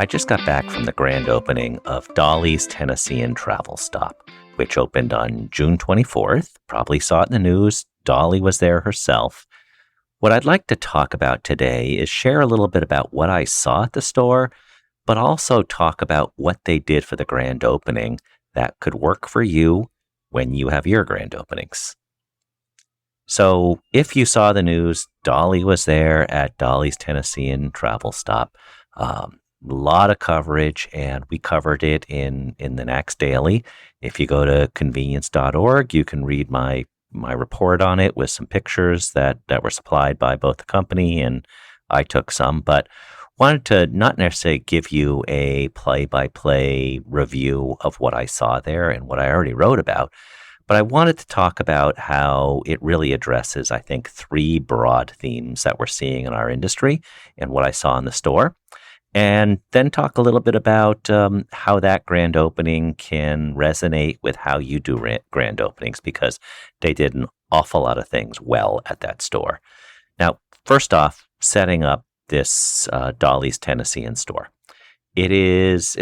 I just got back from the grand opening of Dolly's Tennessean travel stop, which opened on June 24th. Probably saw it in the news. Dolly was there herself. What I'd like to talk about today is share a little bit about what I saw at the store, but also talk about what they did for the grand opening that could work for you when you have your grand openings. So if you saw the news, Dolly was there at Dolly's Tennessean travel stop. Lot of coverage, and we covered it in the Nax Daily. If you go to convenience.org, you can read my report on it with some pictures that were supplied by both the company, and I took some, but wanted to not necessarily give you a play-by-play review of what I saw there and what I already wrote about, but I wanted to talk about how it really addresses, I think, three broad themes that we're seeing in our industry and what I saw in the store. And then talk a little bit about how that grand opening can resonate with how you do grand openings, because they did an awful lot of things well at that store. Now, first off, setting up this Dolly's Tennessean store. It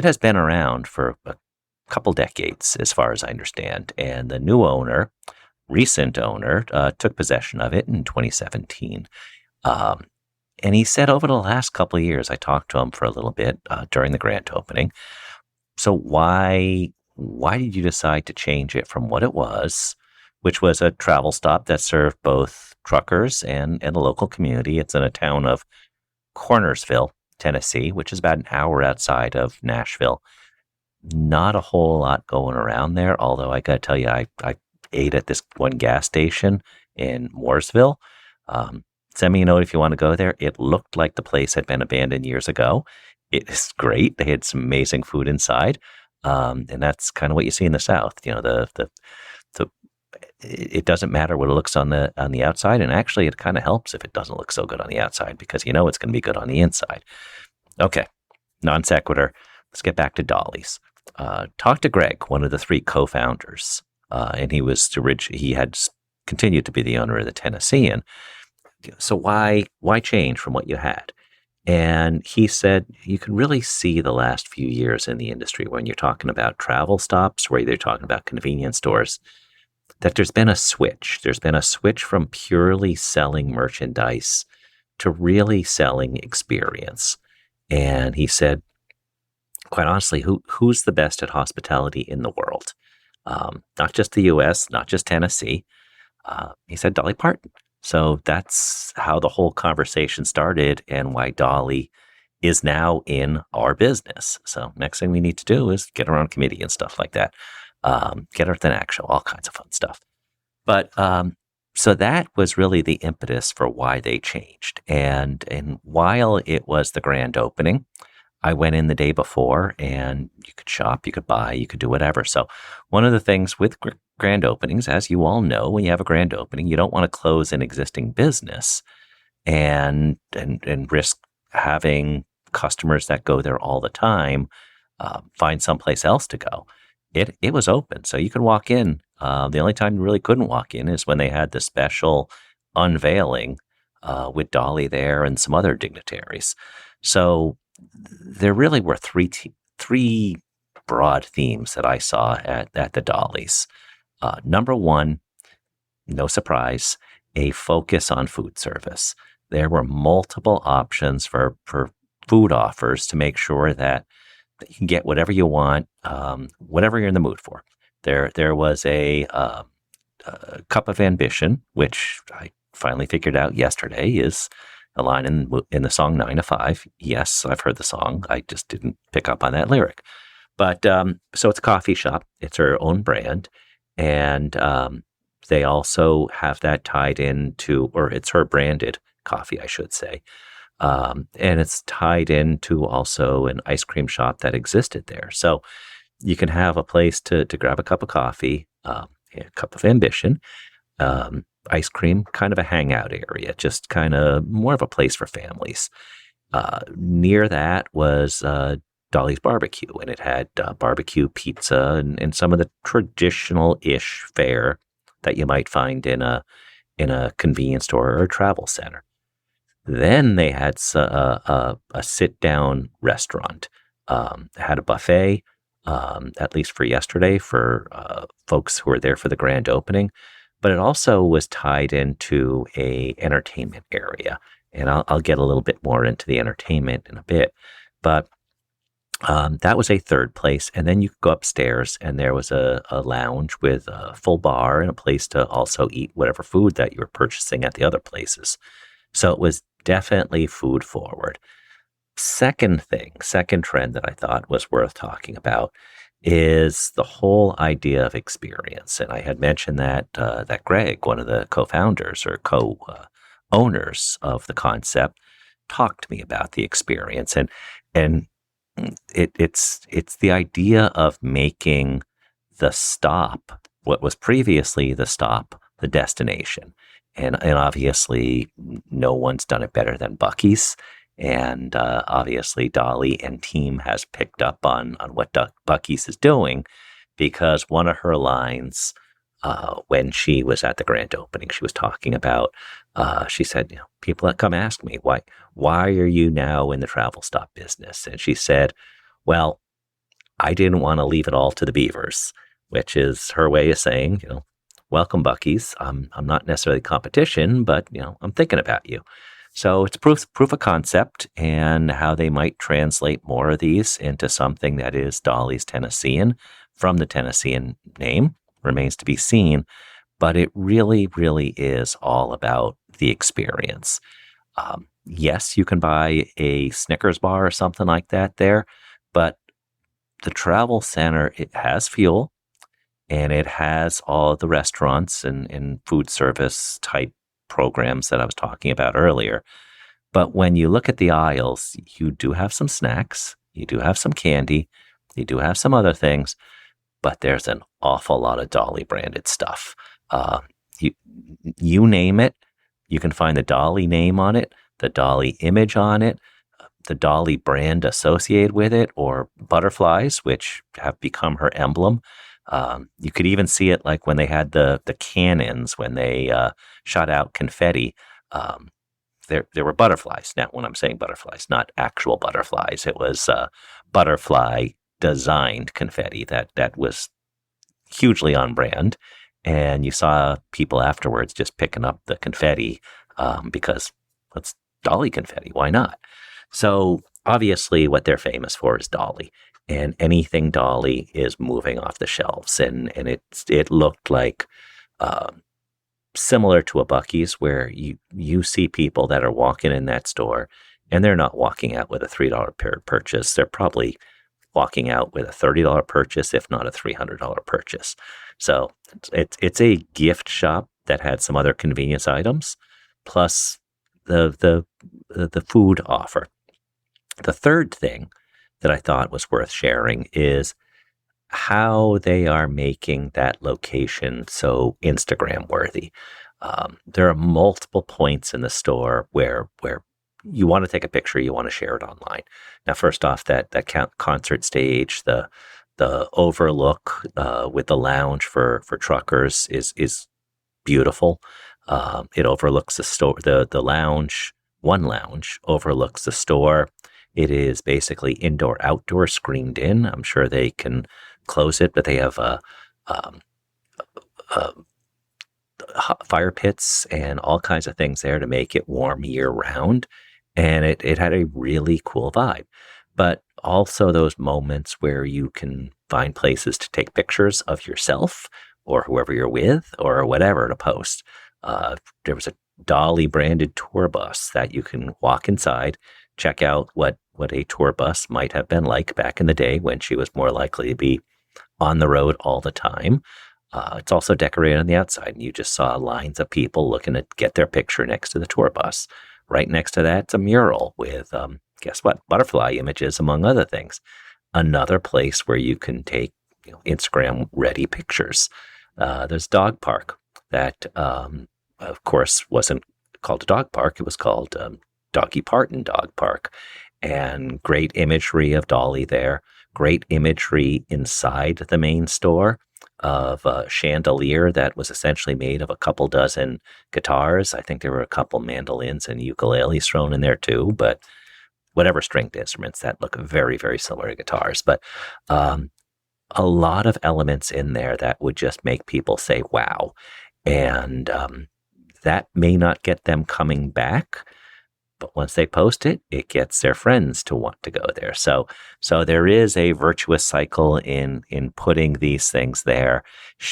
has been around for a couple decades, as far as I understand, and the new owner, recent owner, took possession of it in 2017. And he said over the last couple of years, I talked to him for a little bit during the grand opening. So why did you decide to change it from what it was, which was a travel stop that served both truckers and the local community? It's in a town of Cornersville, Tennessee, which is about an hour outside of Nashville. Not a whole lot going around there, although I got to tell you, I ate at this one gas station in Mooresville. Send me a note if you want to go there. It looked like the place had been abandoned years ago. It is great. They had some amazing food inside, and that's kind of what you see in the South. You know, it doesn't matter what it looks on the outside, and actually, it kind of helps if it doesn't look so good on the outside, because you know it's going to be good on the inside. Okay, non sequitur. Let's get back to Dolly's. Talk to Greg, one of the three co-founders, and he had continued to be the owner of the Tennessean. So why change from what you had? And he said, you can really see the last few years in the industry when you're talking about travel stops, where you're talking about convenience stores, that there's been a switch. There's been a switch from purely selling merchandise to really selling experience. And he said, quite honestly, who's the best at hospitality in the world? Not just the U.S., not just Tennessee. He said, Dolly Parton. So that's how the whole conversation started, and why Dolly is now in our business. So next thing we need to do is get her on committee and stuff like that. Get her at the Nax show, all kinds of fun stuff. But so that was really the impetus for why they changed. And while it was the grand opening, I went in the day before, and you could shop, you could buy, you could do whatever. So one of the things with grand openings, as you all know, when you have a grand opening, you don't want to close an existing business and risk having customers that go there all the time find someplace else to go. It was open, so you could walk in. The only time you really couldn't walk in is when they had the special unveiling with Dolly there and some other dignitaries. So there really were three broad themes that I saw at the Dolly's. Number one, no surprise, a focus on food service. There were multiple options for food offers to make sure that you can get whatever you want, whatever you're in the mood for. There was a cup of ambition, which I finally figured out yesterday is a line in the song 9 to 5. Yes, I've heard the song. I just didn't pick up on that lyric. But so it's a coffee shop. It's her own brand. And they also have that tied into, or it's her branded coffee, I should say. And it's tied into also an ice cream shop that existed there. So you can have a place to grab a cup of coffee, a cup of ambition, ice cream, kind of a hangout area, just kind of more of a place for families. Near that was Dolly's Barbecue, and it had barbecue pizza and some of the traditional-ish fare that you might find in a convenience store or a travel center. Then they had a sit-down restaurant. had a buffet, at least for yesterday, for folks who were there for the grand opening. But it also was tied into a entertainment area. And I'll get a little bit more into the entertainment in a bit. But that was a third place. And then you could go upstairs, and there was a lounge with a full bar and a place to also eat whatever food that you were purchasing at the other places. So it was definitely food forward. Second trend that I thought was worth talking about is the whole idea of experience. And I had mentioned that Greg, one of the co-founders or co-owners of the concept, talked to me about the experience. And it's the idea of making the stop, what was previously the stop, the destination. And obviously, no one's done it better than Buc-ee's. And obviously, Dolly and team has picked up on what Buc-ee's is doing, because one of her lines when she was at the grand opening, she was talking about, she said, people that come ask me, why are you now in the travel stop business? And she said, well, I didn't want to leave it all to the beavers, which is her way of saying, welcome, Buc-ee's. I'm not necessarily competition, but, I'm thinking about you. So it's proof of concept, and how they might translate more of these into something that is Dolly's Tennessean from the Tennessean name remains to be seen. But it really, really is all about the experience. Yes, you can buy a Snickers bar or something like that there, but the travel center, it has fuel, and it has all the restaurants and food service type programs that I was talking about earlier. But when you look at the aisles, you do have some snacks, you do have some candy, you do have some other things, but there's an awful lot of Dolly branded stuff. You name it, you can find the Dolly name on it, the Dolly image on it, the Dolly brand associated with it, or butterflies, which have become her emblem. You could even see it like when they had the cannons, when they shot out confetti. There were butterflies. Now, when I'm saying butterflies, not actual butterflies, it was butterfly designed confetti that was hugely on brand. And you saw people afterwards just picking up the confetti because it's Dolly confetti. Why not? So obviously what they're famous for is Dolly. And anything Dolly is moving off the shelves. And it looked like similar to a Buc-ee's, where you see people that are walking in that store, and they're not walking out with a $3 purchase. They're probably walking out with a $30 purchase, if not a $300 purchase. So it's a gift shop that had some other convenience items, plus the food offer. The third thing that I thought was worth sharing is how they are making that location so Instagram worthy. There are multiple points in the store where you want to take a picture, you want to share it online. Now, first off, that concert stage, the overlook with the lounge for truckers is beautiful. It overlooks the store. The lounge, one lounge, overlooks the store. It is basically indoor-outdoor screened in. I'm sure they can close it, but they have fire pits and all kinds of things there to make it warm year-round. And it had a really cool vibe. But also those moments where you can find places to take pictures of yourself or whoever you're with or whatever to post. There was a Dolly branded tour bus that you can walk inside, check out what a tour bus might have been like back in the day when she was more likely to be on the road all the time. It's also decorated on the outside, and you just saw lines of people looking to get their picture next to the tour bus. Right next to that, it's a mural with, guess what, butterfly images, among other things. Another place where you can take Instagram-ready pictures. There's a dog park that, of course, wasn't called a dog park. It was called Parton Dog Park. And great imagery of Dolly there. Great imagery inside the main store of a chandelier that was essentially made of a couple dozen guitars. I think there were a couple mandolins and ukuleles thrown in there too, but whatever stringed instruments that look very, very similar to guitars. But a lot of elements in there that would just make people say, wow. And that may not get them coming back, but once they post it, it gets their friends to want to go there. So there is a virtuous cycle in putting these things there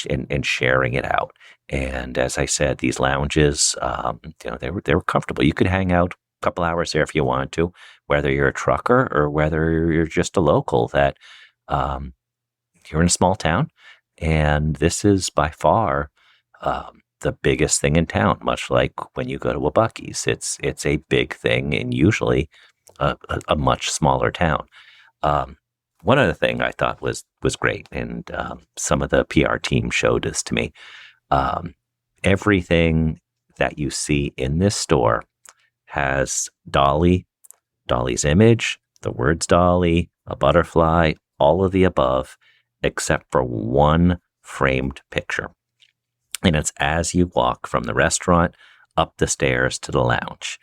and sharing it out. And as I said, these lounges, they were comfortable. You could hang out a couple hours there if you want to, whether you're a trucker or whether you're just a local. That you're in a small town, and this is by far the biggest thing in town. Much like when you go to a Buc-ee's, it's a big thing, and usually a much smaller town. One other thing I thought was great, and some of the PR team showed this to me. Everything that you see in this store has Dolly's image, the words Dolly, a butterfly, all of the above, except for one framed picture. And it's as you walk from the restaurant up the stairs to the lounge.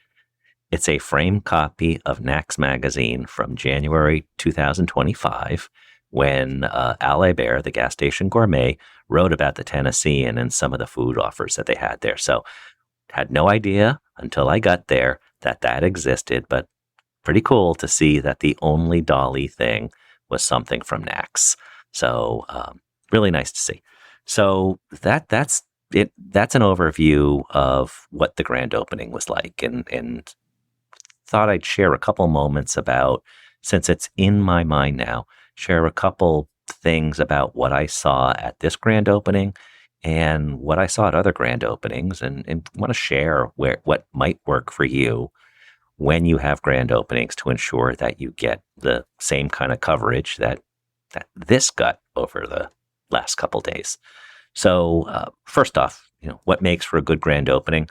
It's a framed copy of Knack's magazine from January 2025, when Al Bear, the gas station gourmet, wrote about the Tennessean and some of the food offers that they had there. So had no idea until I got there that existed, but pretty cool to see that the only Dolly thing was something from Knack's. So really nice to see. So that's it. That's an overview of what the grand opening was like, and thought I'd share a couple moments about, since it's in my mind now, share a couple things about what I saw at this grand opening and what I saw at other grand openings, and want to share what might work for you when you have grand openings to ensure that you get the same kind of coverage that this got over the last couple days. So first off, what makes for a good grand opening?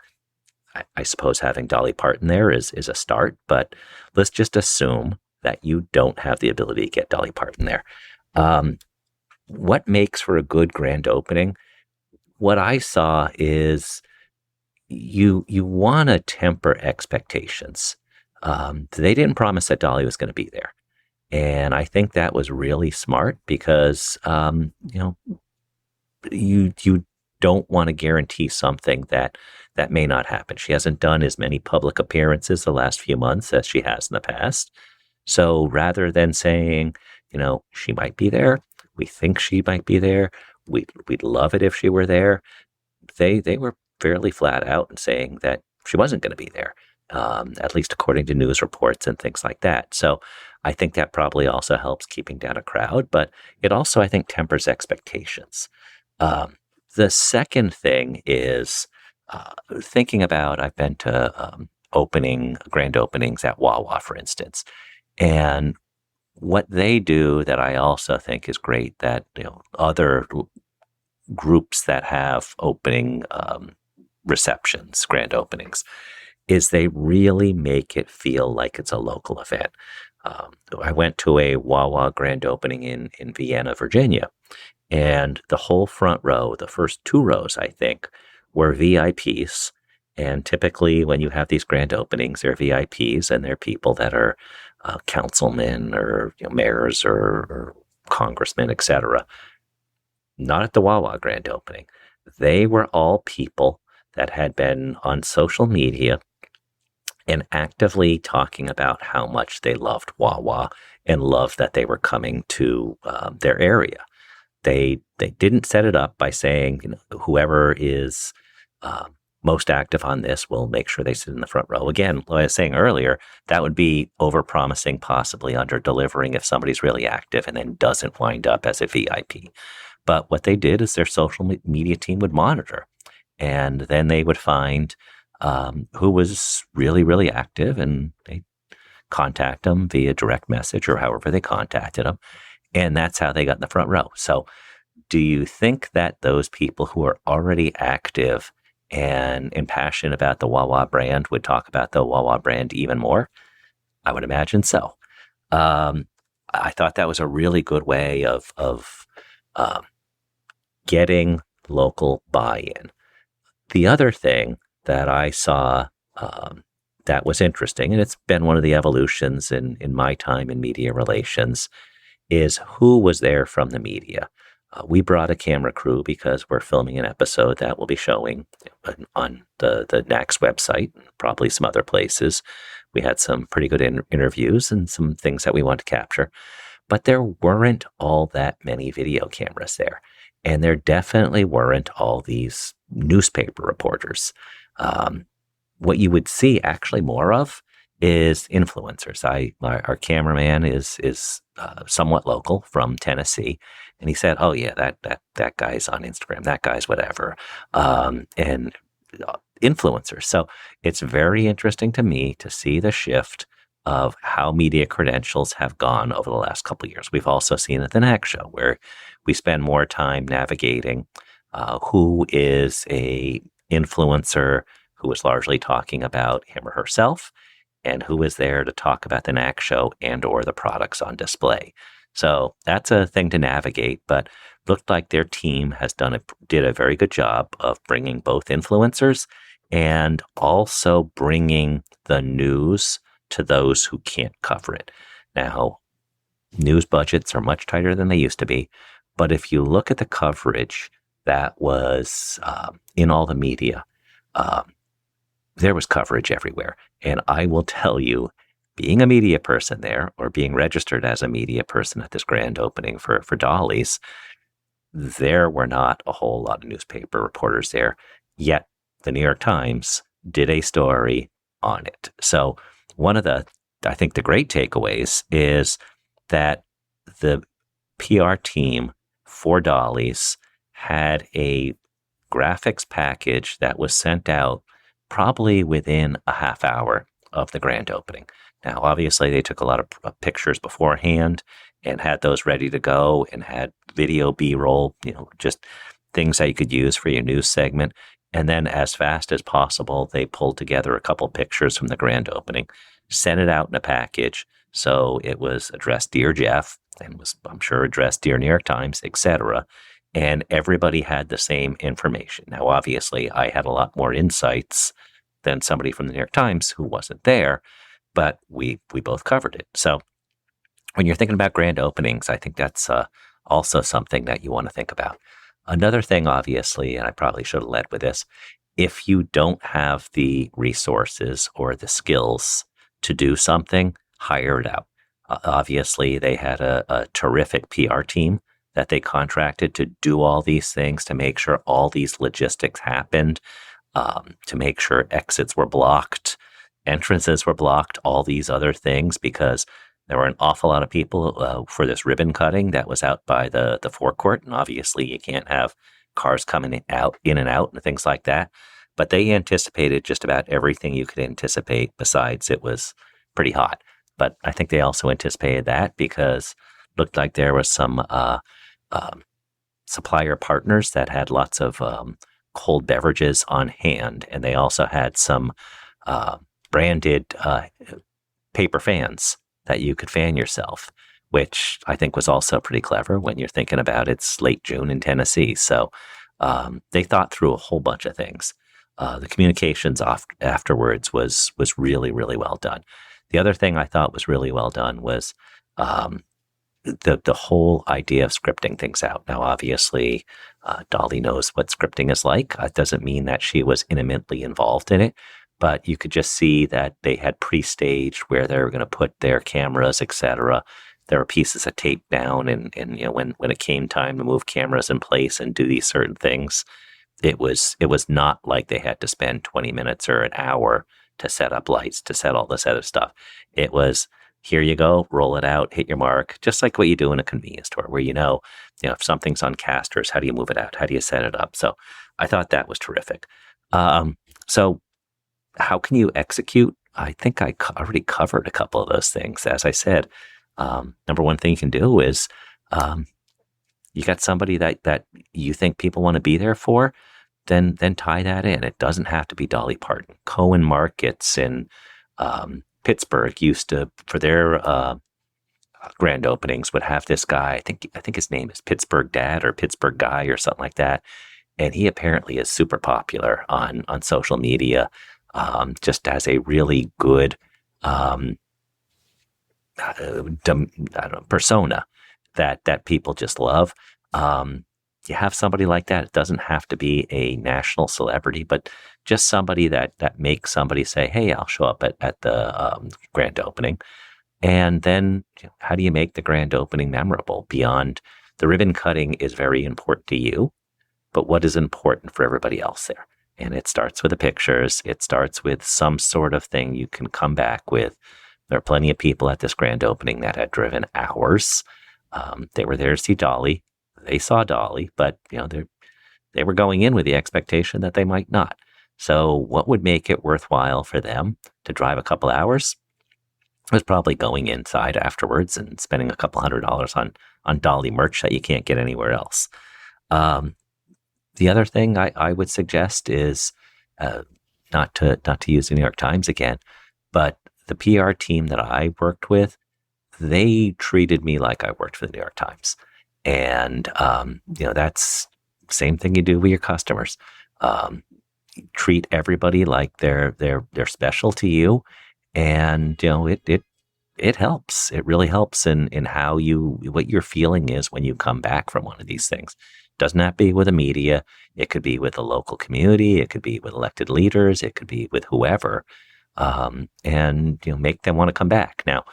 I suppose having Dolly Parton there is a start, but let's just assume that you don't have the ability to get Dolly Parton there. What makes for a good grand opening? What I saw is you want to temper expectations. They didn't promise that Dolly was going to be there. And I think that was really smart because, you don't want to guarantee something that may not happen. She hasn't done as many public appearances the last few months as she has in the past. So rather than saying, she might be there, we think she might be there, we'd love it if she were there, they were fairly flat out in saying that she wasn't going to be there, at least according to news reports and things like that. So I think that probably also helps keeping down a crowd, but it also, I think, tempers expectations. The second thing is thinking about, I've been to grand openings at Wawa, for instance, and what they do that I also think is great, that other groups that have opening receptions, grand openings, is they really make it feel like it's a local event. I went to a Wawa grand opening in Vienna, Virginia, and the whole front row, the first two rows, I think, were VIPs. And typically when you have these grand openings, they're VIPs, and they're people that are councilmen or mayors or congressmen, etc. Not at the Wawa grand opening. They were all people that had been on social media and actively talking about how much they loved Wawa and loved that they were coming to their area. They didn't set it up by saying, whoever is most active on this will make sure they sit in the front row. Again, like I was saying earlier, that would be over-promising, possibly under-delivering if somebody's really active and then doesn't wind up as a VIP. But what they did is their social media team would monitor, and then they would find who was really, really active, and they contact them via direct message or however they contacted them. And that's how they got in the front row. So do you think that those people who are already active and passionate about the Wawa brand would talk about the Wawa brand even more? I would imagine so. I thought that was a really good way of getting local buy-in. The other thing that I saw that was interesting, and it's been one of the evolutions in my time in media relations, is who was there from the media. We brought a camera crew because we're filming an episode that will be showing on the NACS website, probably some other places. We had some pretty good interviews and some things that we want to capture, but there weren't all that many video cameras there. And there definitely weren't all these newspaper reporters. What you would see actually more of is influencers. Our cameraman is somewhat local from Tennessee, and he said, "Oh yeah, that guy's on Instagram. That guy's whatever," and influencers. So it's very interesting to me to see the shift of how media credentials have gone over the last couple of years. We've also seen at the NAC show where we spend more time navigating who is a influencer who is largely talking about him or herself, and who is there to talk about the NAC show and or the products on display. So that's a thing to navigate, but looked like their team did a very good job of bringing both influencers and also bringing the news to those who can't cover it. Now, news budgets are much tighter than they used to be, but if you look at the coverage that was in all the media, there was coverage everywhere. And I will tell you, being a media person there, or being registered as a media person at this grand opening for Dolly's, there were not a whole lot of newspaper reporters there, yet the New York Times did a story on it. So one of I think the great takeaways is that the PR team for Dolly's had a graphics package that was sent out probably within a half hour of the grand opening. Now, obviously, they took a lot of pictures beforehand and had those ready to go and had video B-roll, just things that you could use for your news segment. And then as fast as possible, they pulled together a couple pictures from the grand opening, sent it out in a package. So it was addressed Dear Jeff and was, I'm sure, addressed Dear New York Times, etc. And everybody had the same information. Now, obviously, I had a lot more insights than somebody from the New York Times who wasn't there, but we both covered it. So when you're thinking about grand openings, I think that's also something that you want to think about. Another thing, obviously, and I probably should have led with this, if you don't have the resources or the skills to do something, hire it out. Obviously, they had a terrific PR team that they contracted to do all these things, to make sure all these logistics happened, to make sure exits were blocked, entrances were blocked, all these other things, because there were an awful lot of people for this ribbon cutting that was out by the forecourt. And obviously you can't have cars coming in and out and things like that. But they anticipated just about everything you could anticipate, besides it was pretty hot. But I think they also anticipated that because it looked like there was some supplier partners that had lots of cold beverages on hand. And they also had some branded paper fans that you could fan yourself, which I think was also pretty clever when you're thinking about it's late June in Tennessee. So they thought through a whole bunch of things. The communications afterwards was really, really well done. The other thing I thought was really well done was the whole idea of scripting things out. Now, obviously, Dolly knows what scripting is like. It doesn't mean that she was intimately involved in it, but you could just see that they had pre-staged where they were going to put their cameras, etc. There were pieces of tape down, and when it came time to move cameras in place and do these certain things, it was not like they had to spend 20 minutes or an hour to set up lights, to set all this other stuff. It was, here you go, roll it out, hit your mark, just like what you do in a convenience store where if something's on casters, how do you move it out? How do you set it up? So I thought that was terrific. So how can you execute? I think I already covered a couple of those things. As I said, number one thing you can do is you got somebody that you think people want to be there for, then tie that in. It doesn't have to be Dolly Parton. Cohen Markets in Pittsburgh used to, for their grand openings, would have this guy. I think his name is Pittsburgh Dad or Pittsburgh Guy or something like that. And he apparently is super popular on social media. just as a really good persona that people just love. You have somebody like that. It doesn't have to be a national celebrity, but just somebody that makes somebody say, hey, I'll show up at the grand opening. And then how do you make the grand opening memorable? Beyond the ribbon cutting is very important to you, but what is important for everybody else there? And it starts with the pictures. It starts with some sort of thing you can come back with. There are plenty of people at this grand opening that had driven hours. They were there to see Dolly. They saw Dolly, but they were going in with the expectation that they might not. So what would make it worthwhile for them to drive a couple hours was probably going inside afterwards and spending a couple $100 on Dolly merch that you can't get anywhere else. The other thing I would suggest is not to use the New York Times again, but the PR team that I worked with, they treated me like I worked for the New York Times. And, that's the same thing you do with your customers. Treat everybody like they're special to you. And, it helps. It really helps in how what your feeling is when you come back from one of these things. Doesn't have to be with the media. It could be with the local community. It could be with elected leaders. It could be with whoever. And make them want to come back. Now,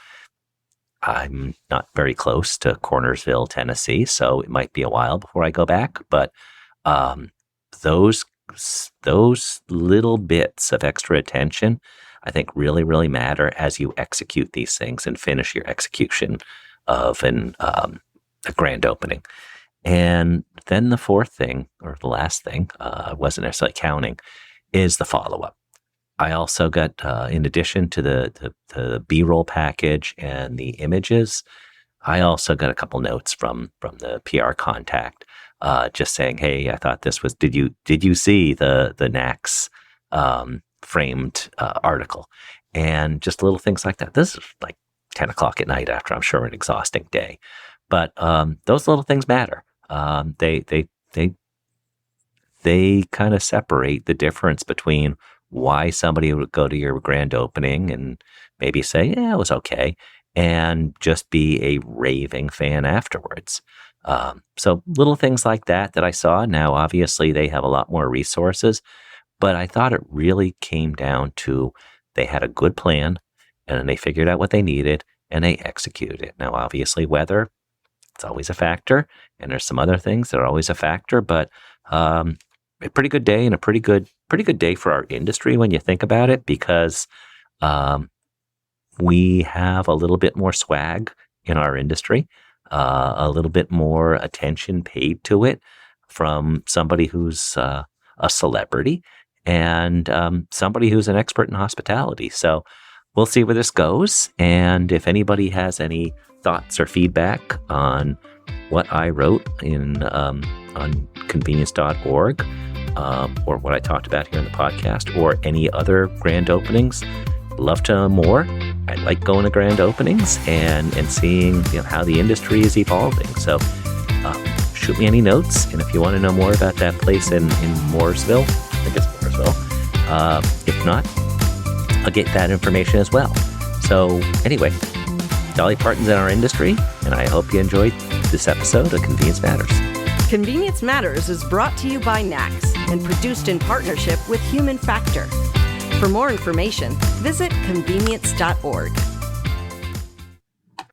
I'm not very close to Cornersville, Tennessee, so it might be a while before I go back. But those little bits of extra attention, I think, really, really matter as you execute these things and finish your execution of a grand opening. And then the fourth thing, or the last thing, I wasn't necessarily counting, is the follow-up. I also got, in addition to the B-roll package and the images, I also got a couple notes from the PR contact, just saying, "Hey, I thought this was. Did you see the NACS framed article?" And just little things like that. This is like 10 o'clock at night after, I'm sure, an exhausting day, but those little things matter. They kind of separate the difference between why somebody would go to your grand opening and maybe say, yeah, it was okay, and just be a raving fan afterwards. So little things like that I saw. Now, obviously, they have a lot more resources, but I thought it really came down to they had a good plan, and they figured out what they needed, and they executed it. Now, obviously, weather, it's always a factor, and there's some other things that are always a factor, but a pretty good day and a pretty good day for our industry when you think about it, because we have a little bit more swag in our industry, a little bit more attention paid to it from somebody who's a celebrity and somebody who's an expert in hospitality. So we'll see where this goes. And if anybody has any thoughts or feedback on what I wrote on convenience.org, or what I talked about here in the podcast, or any other grand openings, love to know more. I like going to grand openings and seeing how the industry is evolving. So shoot me any notes, and if you want to know more about that place in Mooresville, I think it's Mooresville. If not, I'll get that information as well. So anyway, Dolly Parton's in our industry, and I hope you enjoyed this episode of Convenience Matters. Convenience Matters is brought to you by NACS and produced in partnership with Human Factor. For more information, visit convenience.org.